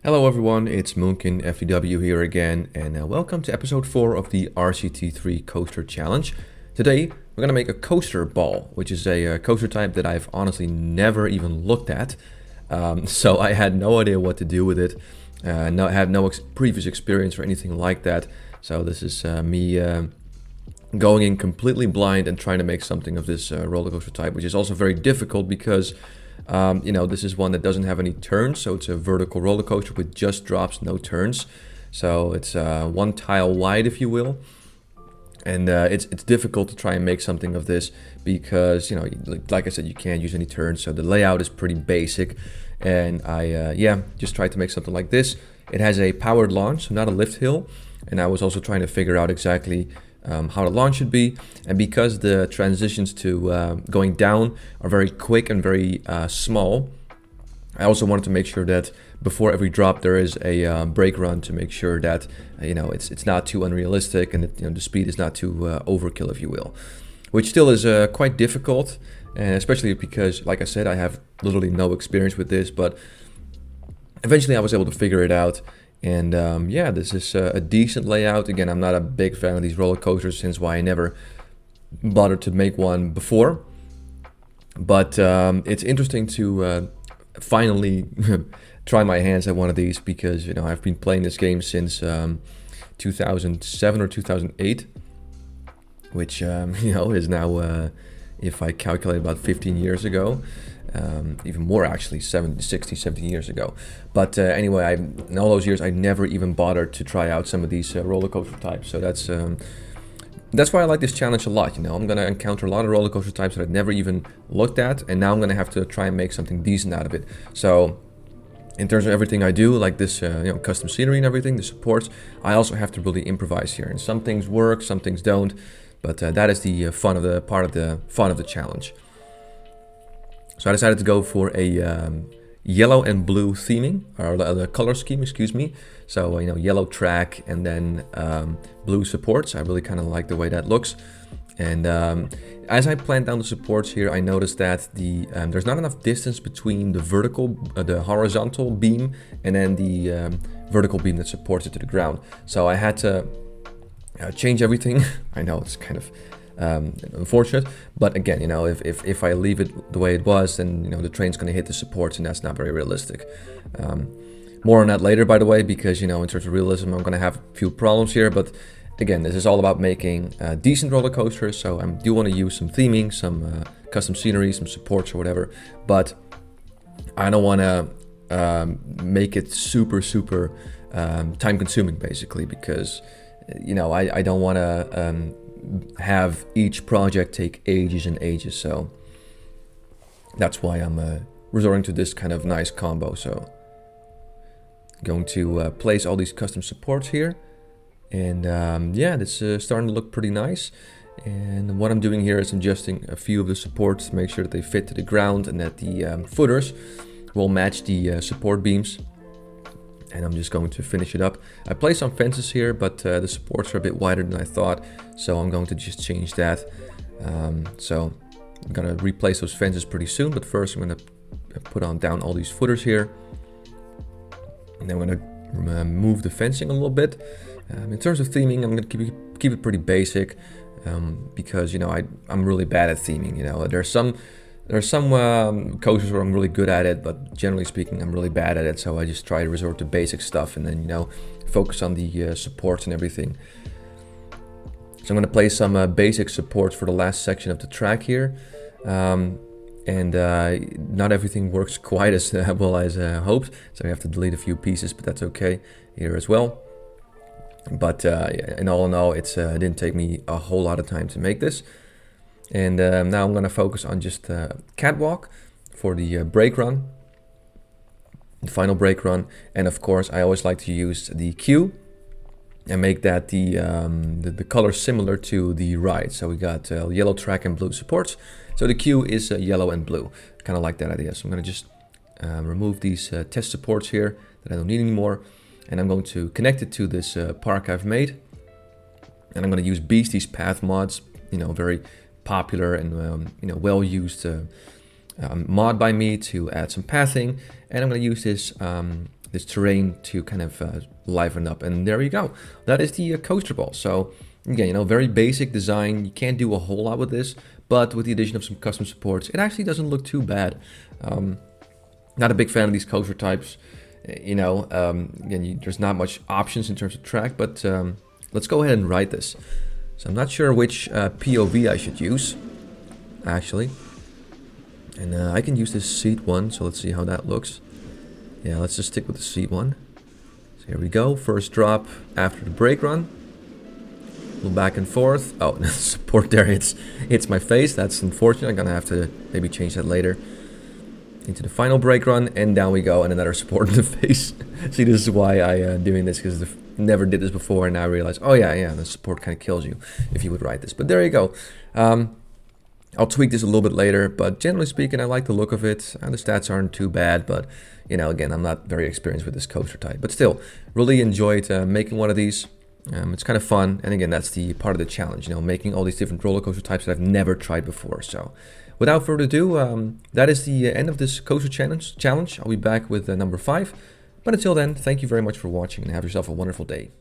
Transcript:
Hello everyone, it's Moonkin FEW here again, and welcome to episode 4 of the RCT3 Coaster Challenge. Today we're going to make a coaster ball, which is a coaster type that I've honestly never even looked at. So I had no idea what to do with it, had no previous experience or anything like that. So this is me going in completely blind and trying to make something of this roller coaster type, which is also very difficult because this is one that doesn't have any turns, so it's a vertical roller coaster with just drops, no turns. So it's one tile wide, if you will. And it's difficult to try and make something of this because, like I said, you can't use any turns. So the layout is pretty basic. And I just tried to make something like this. It has a powered launch, so not a lift hill. And I was also trying to figure out exactly how the launch should be. And because the transitions to going down are very quick and very small, I also wanted to make sure that before every drop there is a brake run to make sure that it's not too unrealistic and that, the speed is not too overkill, if you will, which still is quite difficult, and especially because, like I said, I have literally no experience with this, but eventually I was able to figure it out. And this is a decent layout. Again, I'm not a big fan of these roller coasters, since why I never bothered to make one before. But it's interesting to finally try my hands at one of these because, I've been playing this game since 2007 or 2008, which, is now, if I calculate, about 15 years ago. Even more actually, 17 years ago. But anyway, in all those years I never even bothered to try out some of these roller coaster types. So that's why I like this challenge a lot. I'm gonna encounter a lot of roller coaster types that I've never even looked at, and now I'm gonna have to try and make something decent out of it. So in terms of everything I do, like this custom scenery and everything, the supports, I also have to really improvise here, and some things work, some things don't, but that is the fun of the challenge. So I decided to go for a yellow and blue theming, or the color scheme, excuse me. So, yellow track and then blue supports. I really kind of like the way that looks. And as I planned down the supports here, I noticed that there's not enough distance between the horizontal beam and then the vertical beam that supports it to the ground. So I had to change everything. I know it's kind of unfortunate, but again, if I leave it the way it was, then the train's going to hit the supports, and that's not very realistic. More on that later, by the way, because in terms of realism, I'm going to have a few problems here. But again, this is all about making decent roller coasters, so I do want to use some theming, some custom scenery, some supports or whatever, but I don't want to make it super time consuming, basically, because I don't want to have each project take ages and ages. So that's why I'm resorting to this kind of nice combo. So going to place all these custom supports here, and this is starting to look pretty nice. And what I'm doing here is adjusting a few of the supports to make sure that they fit to the ground and that the footers will match the support beams. And I'm just going to finish it up. I placed some fences here, but the supports are a bit wider than I thought, so I'm going to just change that. So I'm gonna replace those fences pretty soon, but first I'm gonna put down all these footers here, and then I'm gonna move the fencing a little bit. In terms of theming, I'm gonna keep it pretty basic, because I'm really bad at theming. There are some coasters where I'm really good at it, but generally speaking, I'm really bad at it. So I just try to resort to basic stuff and then, focus on the supports and everything. So I'm going to place some basic supports for the last section of the track here. And not everything works quite as well as hoped. So I have to delete a few pieces, but that's okay here as well. But in all, it didn't take me a whole lot of time to make this. And now I'm going to focus on just catwalk for the brake run, the final brake run. And of course, I always like to use the queue and make that the color similar to the ride. So we got yellow track and blue supports. So the queue is yellow and blue. Kind of like that idea. So I'm going to just remove these test supports here that I don't need anymore. And I'm going to connect it to this park I've made. And I'm going to use Beastie's path mods, very popular and well used mod by me to add some pathing. And I'm going to use this this terrain to kind of liven up. And there you go. That is the coaster ball. So again, you know, very basic design. You can't do a whole lot with this, but with the addition of some custom supports, it actually doesn't look too bad. Not a big fan of these coaster types. You know, again, there's not much options in terms of track, but let's go ahead and ride this. So I'm not sure which POV I should use, actually. And I can use this seat one, so let's see how that looks. Yeah, let's just stick with the seat one. So here we go, first drop after the brake run. A little back and forth. Oh, the support there hits my face. That's unfortunate. I'm gonna have to maybe change that later. Into the final brake run, and down we go, and another support in the face. See, this is why I doing this, because I never did this before, and now I realize, oh yeah, the support kind of kills you if you would ride this. But there you go. I'll tweak this a little bit later, but generally speaking, I like the look of it, and the stats aren't too bad, but, you know, again, I'm not very experienced with this coaster type, but still, really enjoyed making one of these. It's kind of fun, and again, that's the part of the challenge, you know, making all these different roller coaster types that I've never tried before. So without further ado, that is the end of this coaster challenge. I'll be back with number 5, but until then, thank you very much for watching, and have yourself a wonderful day.